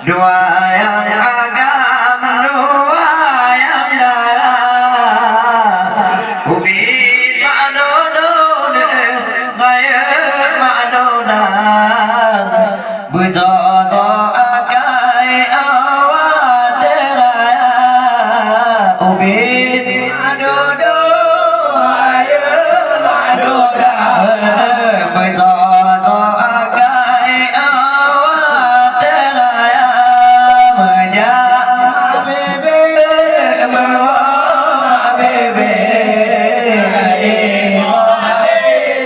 dua yang agam dua yang darah ubin ma'nodon gaya ma'nodan bujojo akai awat deraya ubin ma'nodon gaya ma'nodan bujojo akai awat deraya menjama bebe mewa bebe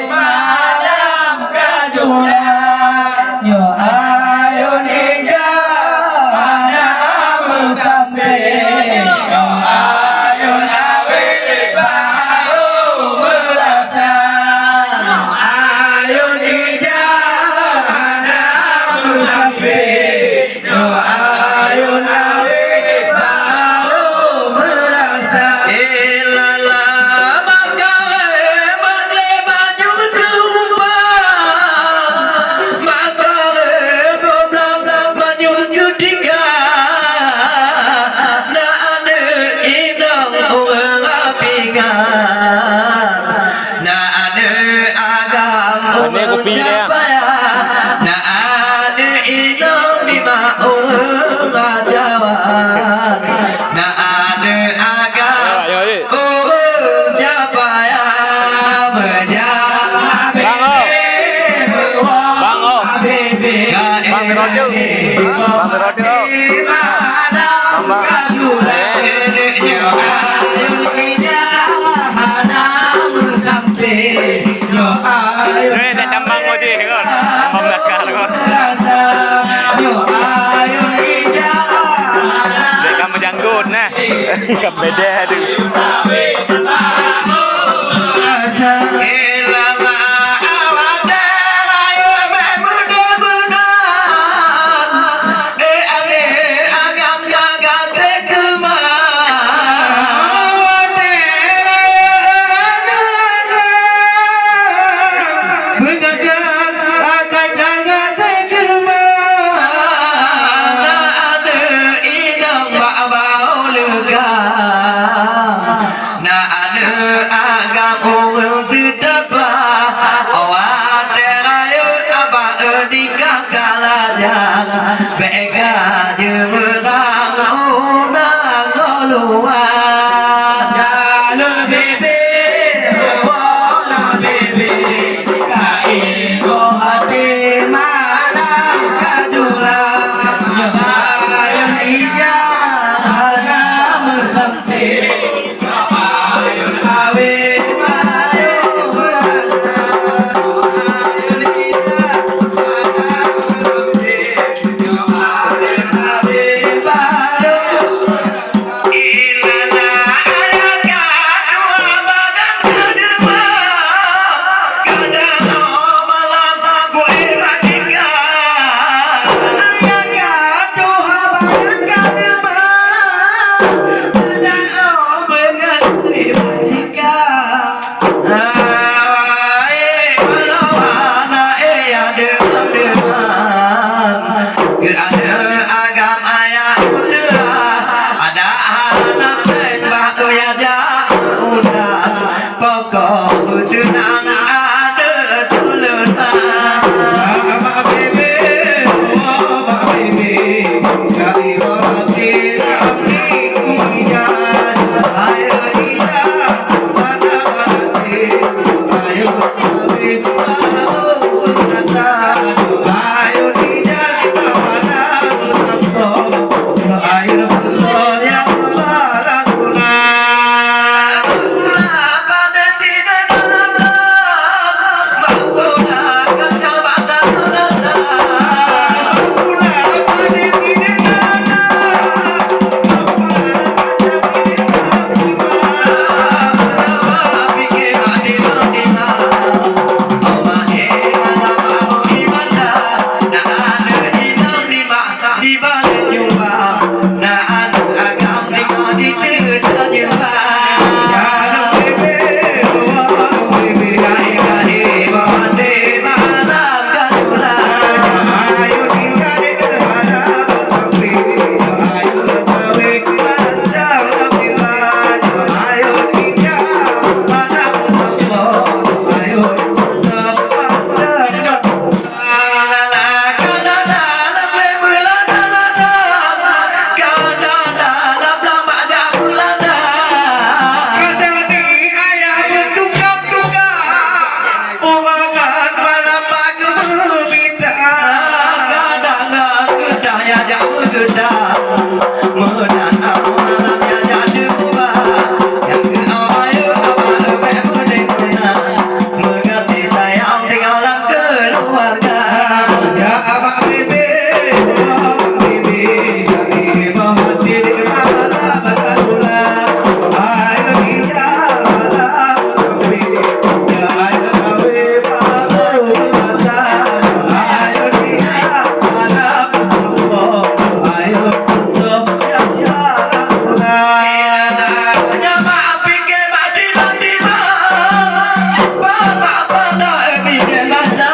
malam kajula nyo ayun ijana sampai nyo ayun awe baru merasa nyo ayun ijana sampai nyo ayun awe baru merasa ilala makare mangle maju jumpa makare boblam maju judika na ane inang urang apingan na ane agam capaya na ane inang bima urang ajawan na ane agam urang capaya menjama bebe Bang Rodio. Bang Rodio. malam kajula nyo ayun ijana sampai nyo ayun Ini tak tambang mudi kan. Tambang nakal kan. rasa nyo ayun ijana Dek kamu janggut nah. Kap beda tu. rasa ilala awat ayo bemudah-mudahan ale agam jaga tekemah awat menjaga akan jaga tekemah ada inang bau lega na ada agam orang terdapat awat ayo abah di kakalajang bega jemerang unang keluar jalur bebe mewana bebe kain hati malam kajula ayun ijana sampai ayun awe baru merasa ayun ijana ayun awe baru ilala ayat dua badan kedua kadang malam gue matikan ayat dua badan kedua kadang mengerti matikan ay malawana ya demam ke ada agam ayat ada anak tembak ya jauh pokok tenang ada tuluna Abah bebe Abah bebe kai wati ramli kujan ayo dila mana mati ayo kami bahu kata ayo tidak mana sampo ayo betul yang barakuna pada tidak dalam bakuna kecamatan Nanda bakuna pada tidak bergedar Menanam malamnya jadi ubah Yang kau ayu abah bermenang Mengerti sayang tinggalan keluarga Ya abang bibi, abang bibi, kami mohon diri malam berkarulah. Ayo dia malam kami, ya ayo kami malam berkarulah. Ayo dia malam kami, ayo untuk yang lakulah. Punya mak pikir mati mati mak Bapak pada pikir masa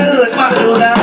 Duk seronok.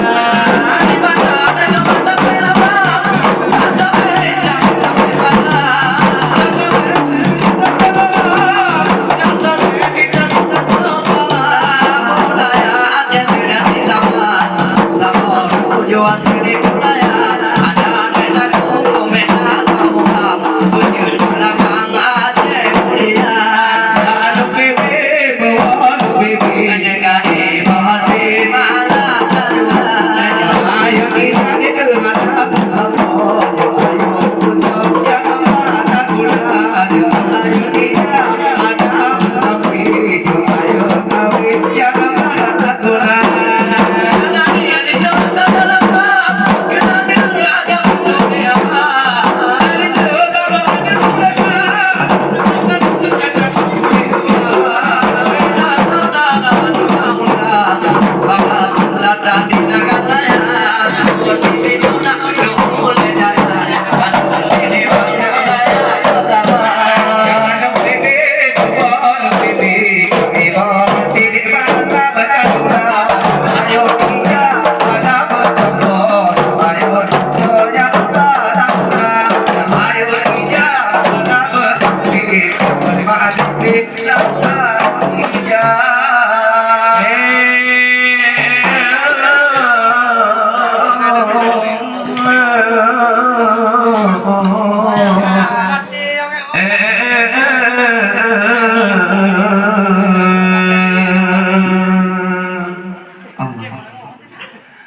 Ayo kita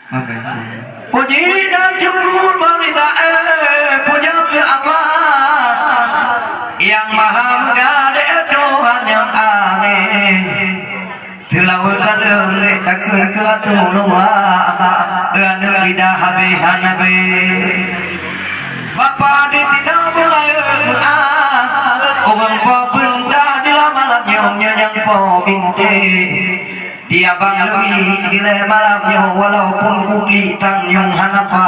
Puji dan syukur meminta puja ke Allah yang maha megade Tuhan yang aneh. Telah berkata takkan ketulungan anu lidah habis-habis. Bapa di tidak beraya orang pebenda di malam nyonya yang pobinte. Dia bang lebih gila malamnya walaupun kukli tang yang hanapa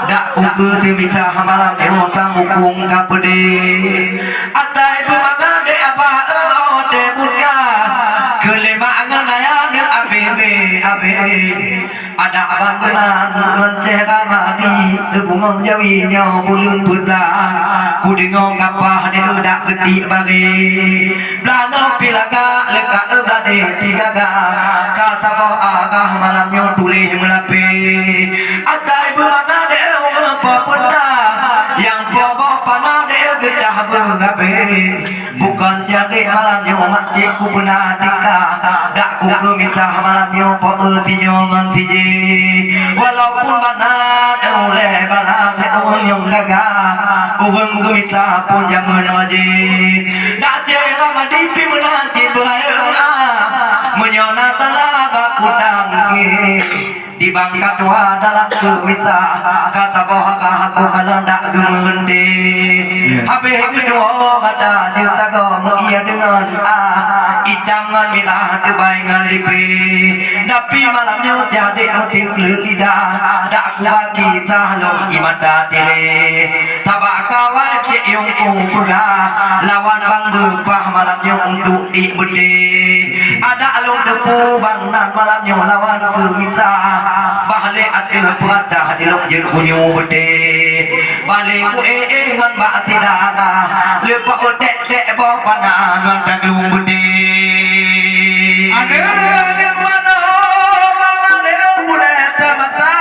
dak kuku temita malamnya tang hukum kapede atai bumagade apa de buka kelima angan ayah abe ada abangan mencera mati tebungang jawinya bulun bulan kudingong kapah de udak gede bagi blano pilaga leka ebade tiga kata mau agah malamnya tulih melapi atai bumagade apa punda yang bobo panah de gedah bergabe bukan jadi malamnya makcik ku benar tika dak ku minta malamnya po tinyo ngantiji walaupun banan oleh balang nyong daga uang ku minta pun jaman wajib dak cera madipi menahan cibraya menyona telah bakudang di bangka tua dalam kumita kata bohaka aku kalau tak gemendi habis kedua kata juta kau mengia dengan idangan mirah tebaingan lipi tapi malamnya jadi mutim lidah tak kuat kita long imada tile tabak kawan cek yang kupura lawan bang dupah malamnya untuk dibudi ada alung tepu bang nan malamnya lawan kumita balik atil peradah di lok jen kunyu bede balik ku ngan bak tidara lepak otek bawa panah ngan taglung bede ada yang mana bang ada mulai mata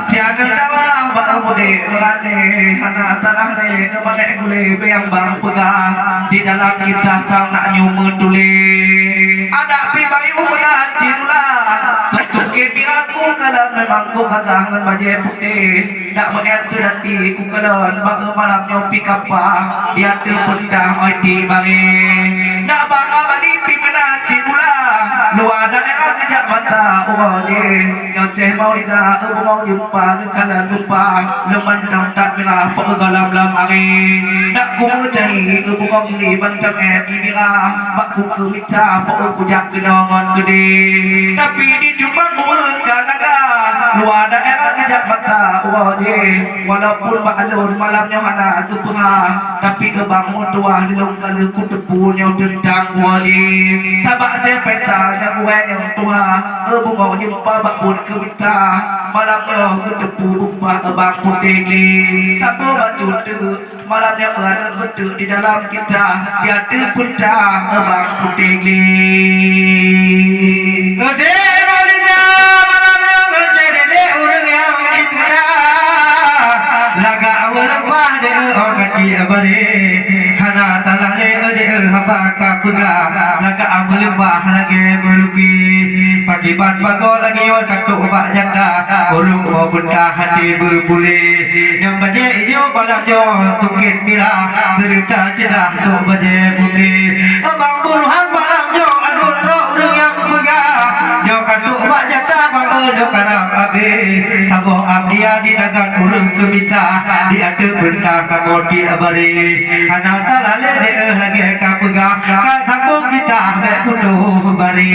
tiada dawa bang bede berane hana talah le kemana gule yang bang pegang di dalam kita sang nak nyumun tule ada pi bayu menaji dula tutukin aku kalau memang ku gagah ngan baje putih nak mengenter hati ku kalau bang malam nyopi kapah dia tu pendah oi di bagi nak bang abadi pi menaji dula luar daerah kejak mata je nyoceh mau lida mau jumpa kalau jumpa leman tak merah pak galam lam ari nak ku mencari mau gini bantang ibira mak ku minta pak ku jak kenangan gede tapi di cuma gaga luar daerah kejak mata je walaupun mak alun malamnya hana aku perah tapi abang mutua di long kali ku tepunya dendang wali tabak cepeta yang gue yang tua mau jumpa bak pun ke minta malamnya ku tepu bumpa abang putih li tak mau tu malamnya ada beduk di dalam kita dia terpunda abang putih li gede malida malamnya gede urang yang indah laga awal de ogati abare hana talale de haba ka puga laga amal bah lagi beruki pagi ban pago lagi wal katu bak janda urung mo benda hati berpulih yang baje ijo balamjo tukit mira serta cedah tu baje putih abang buruhan balamjo adun ro urang yang puga jo katu bak janda bang do karang abe tabo abdia di dagan urang kemisa di ada benda kamu di abare hana talale de lagi ka puga ka sambung kita be putuh bari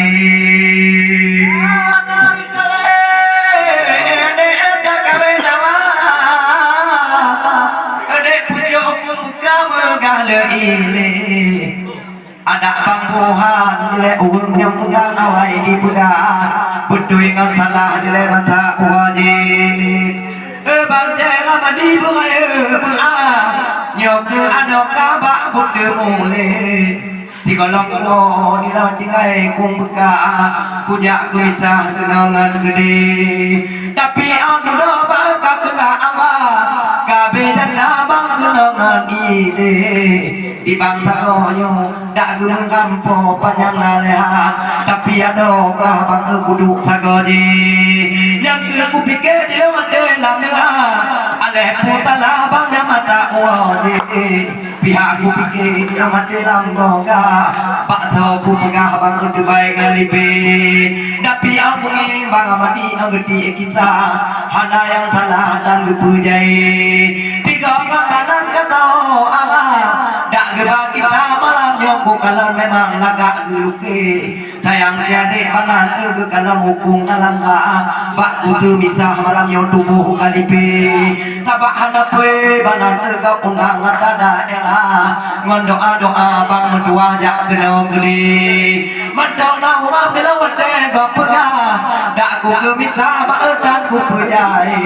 ada pangkuhan nilai urung yang pegang awai di pegang betul ingat salah nilai masa wajib bang cera mandi bunga nyok ada kabak putih mulai tiga longko nilai tinggai kum pegang kujak kumisah kenangan gede tapi aku dah bakal kena Allah kabe dan abang kenangan ide di bangsa konyo dak gemeng kampo panjang naleha tapi ada ka bang kudu sagoji yang aku pikir di lewat dalam aleh putala bangnya mata wajib pihak aku pikir di lewat dalam goga bakso ku pegah bang udah baik ngelipe tapi aku ni bang mati ngerti kita hana yang salah dan gepujai tiga makanan kata dak gebak kita malam nyongku kalau memang lagak geluke sayang jadi panan kalau hukum dalam bak kutu misah malam nyong tubuh kalipe tabak hadape banan kau undang dada ngon doa bang medua jak kena gede mandau nau ambil wate kau pegah dak ku misah bak dan ku pujai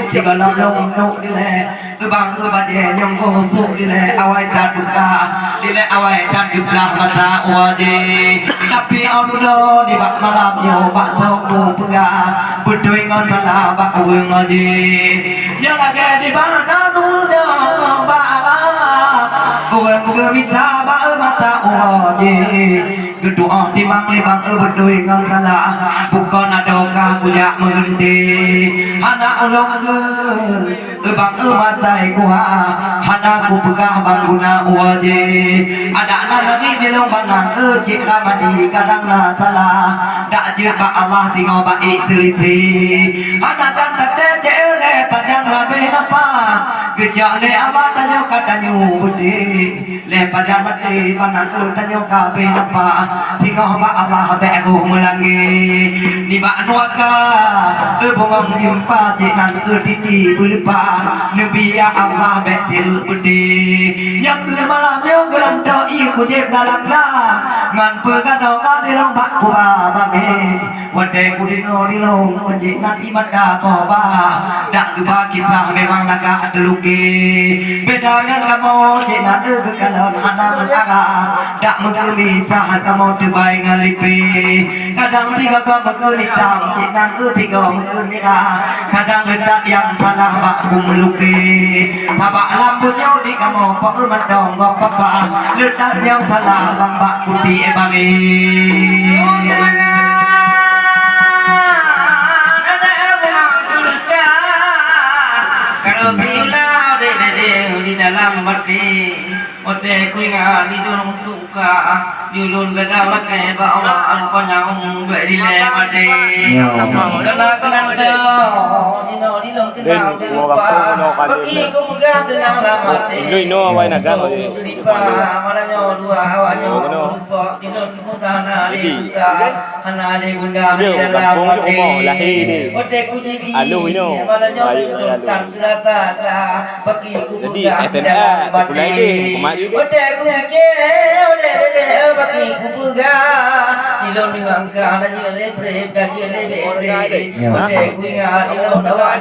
tiga long nuk dile bang baje nyong ko untuk dile awai dan buka dile awai dan diblah mata wajib tapi audo di bak malam nyo bak soku pegah bedoi ngon salah bak weng aji nyala ke di mana nu nyo bak weng gemita bak mata wajib gedua di mang libang bedoi ngon salah bukan adokah punya menghenti anak ulongkeun bang matai kuha hana ku pegah bang guna wajib ada anak lagi di lombanan cik ramadi kadang na salah dak je ba Allah tinggal baik teliti hana dan tade jele panjang rabe napa gejak le Allah tanyo katanyo budi le panjang mati panan tanyo kabe napa tinggal ba Allah beku mulangi ni ba nuaka bongong jimpa cik nan titi belupa Nabi ya Allah betil budi yang ke malam yang gelam doi kujib dalam lah ngan pegadau di lombak kuba bagi wadai kudino di long menjik nanti mata koba dak geba kita memang laga deluki beda dengan kamu cik nan kalau hana mengaga dak mengkuli sah kamu terbaik ngalipi kadang tiga kau mengkuli tam cik nan tiga mengkuli kadang ledak yang salah bak meluki tabak lampunya di kamu pak mendong gak papa ledak yang salah bang bak kuti bangi kalau bila di dalam mati ote kuinga di dalam duka julun gadawat ke ba Allah rupanya be di le mati kena di long kenal di lupa bagi ku megah tenang lah mati no awai nak kan lupa malahnya dua awaknya lupa di long kutana di buta hana di gunda di dalam mati ote ku jadi malahnya tan rata bagi ku megah tenang mati ote ku ke bagi ku megah di long dengan kana di le pre dan di le betre ote ku ingat di long awak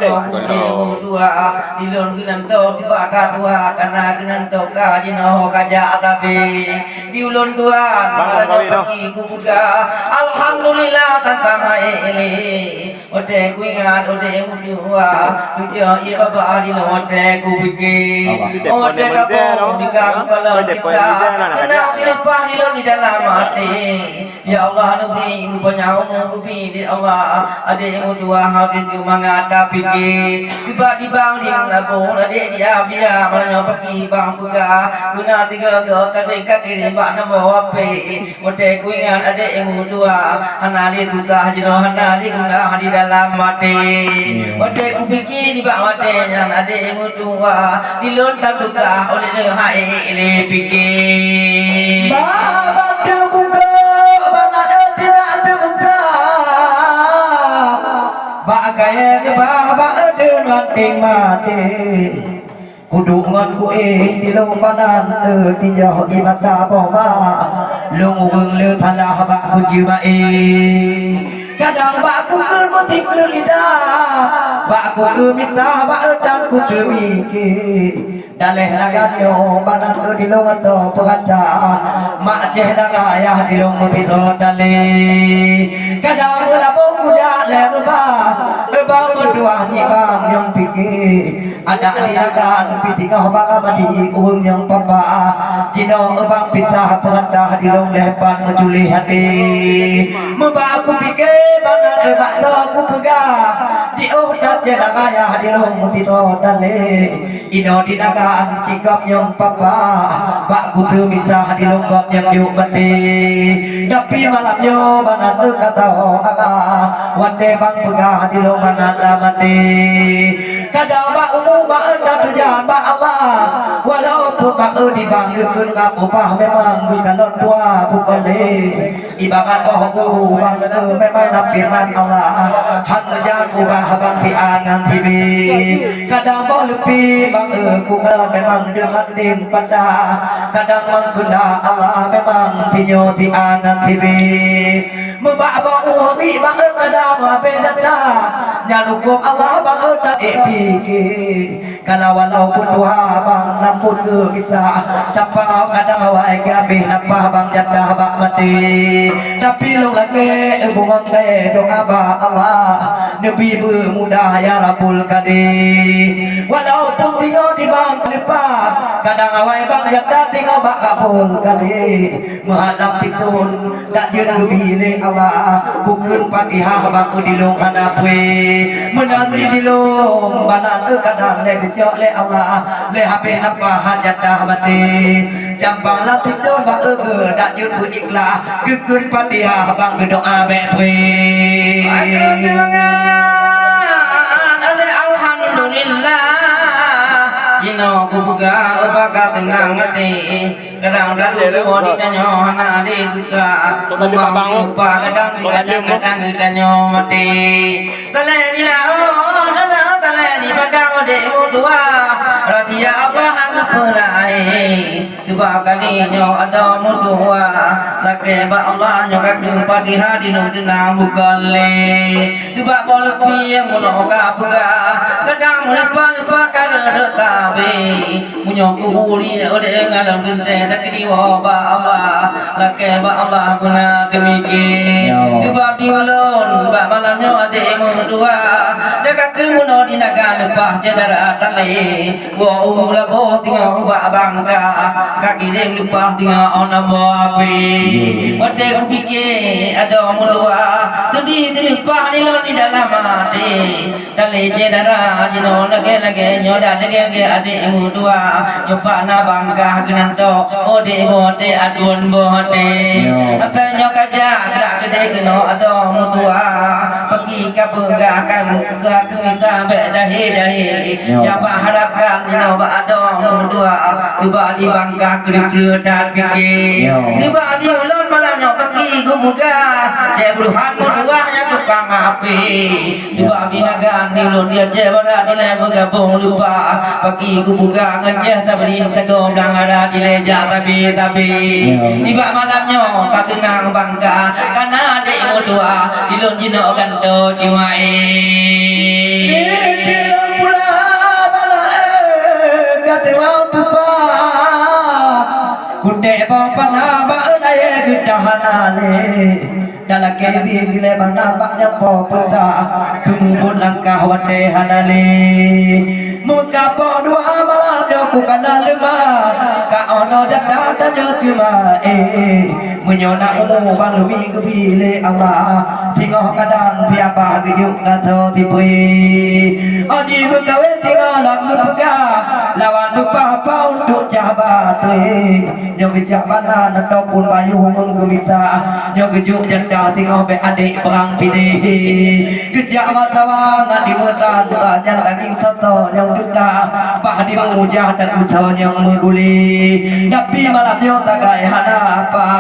dua di long gunan to dibakar dua karena gunan to ka di no kaja tapi di ulun dua malahnya bagi ku megah alhamdulillah tentang ini ote ku ingat ote dua tujuh iya bapa di long ote ku pikir ote kapo di kalau kita kenal dilepah di long di dalam hati ya Allah nabi rupanya ku di Allah adik dua hati cuma ngata pikir tiba-tiba di labur adik dia biar malahnya pergi bang buka guna tiga tadi kaki bak nama wape ote ku ingat adik dua hanali tutah jino hanali guna di dalam mati ote ku pikir di bak mati yang adik dua di lontar tutah oleh hai ini pikir baba terbuka bana tidak terbuka bagai baba dengan mati kudu ngon ku di lompanan tinjau di mata baba lung le thalah ba ku jiwa kadang ba ku kermuti lidah ba ku minta ba dan ku mikir daleh laganyo banan di longan to paganda mak ceh dagaya di long muti to dale kadang la bong ku ja le ba bang berdua jibang yang pikir ada di nagan pitika bang abadi uang yang papa jino bang pita perendah di long lepan menjuli hati membak aku pikir banget sebab tu aku pegang jio dan jelang ayah di long tiro dale ino di nagan cikap yang papa bak ku tu minta di long gop yang yuk bade tapi malamnya banget tu kata wande bang pegang di long banget lamade kadang bak umum bak enda tujuan bak Allah walaupun bak di bang yukun ngap upah memang kalau tua bukale ibarat bohku bang memang lapiran Allah han jangan ubah bang ti angan tibi kadang boh lepi bang ku kalau memang dengan ding pada kadang mengkunda Allah memang tinyo ti angan tibi membak boh uri bang kadang apa janda nyalukum Allah bang tak pikir kalau walaupun dua bang lampun ke kita dapat kadang awak gabe napa bang janda bak mati tapi lu lagi bungang ke doa ba Allah nabi bermudah ya Rabbul Qadir walaupun tinggal di bang depan kadang awak bang janda tinggal bak Rabbul Qadir mahalam tikun tak jun gebile Allah kukun Fatihah bang di long hanape menanti di long banan kadang le kecok le Allah le habis napa hajat dah mati jambang la tidur bang dak jun berikhlas kukun Fatihah bang berdoa betwe alhamdulillah Jino kubuka upaka tenang mati kadang dalu di tanyo hana di tuka umam lupa kadang tanyo mati tale di lao nana tale di padang de mutua radia Allah aku pelai coba kali nyo ada mutua lake ba Allah nyo kaku Fatihah di nung tenang bukale coba bolopi yang munoka buka kadang lupa kadang munyok kuhuri oleh ngalam dente tak diwa ba Allah lake ba Allah guna kemiki sebab diulun ba malamnya ade mudua dekat kemuno di naga lepah jadara tale wa umula boh tinggal ba bangga kaki dem lepah tinggal ona bo api ode kupike ada mudua jadi lepah ni lo di dalam ade tale jadara jino lage nyoda lage adik mudua nyoba na bangga genanto ode bode adun bode atanya kaja dak gede keno ada mudua pergi ka begakan ka kemita be dahi ya harapkan nyoba ada mudua tiba di bangga kira-kira dan pikir tiba di ulun malamnya pergi gumuga saya beruhan mudua ya tukang api tiba binagan di ulun dia jebara di bergabung lupa pagi ku buka ngejeh tapi tegom dan ada di leja tapi tiba malamnya kau tenang bangga karena adik mudua dilun jino ganto cimae dilun pula bala kate wau tupa kude bapa na ba laye gedahanale dalam kiri gile bana baknya popenda kemubut langkah wate hanale muka po dua malam yo ku kana lema ka ono jada danyo cuma menyona umu bang lebih kebile Allah tinggal kadang siapa gejuk kata tipui oji begawe tinggal lam lupa lawan lupa apa untuk jabat nyo gejak banan ataupun bayu menggemita nyo gejuk janda tinggal be adik perang pilih gejak watawang di medan yang daging soto yang duda bah di mujah dan usaha yang mengguli tapi malamnya tak gaya apa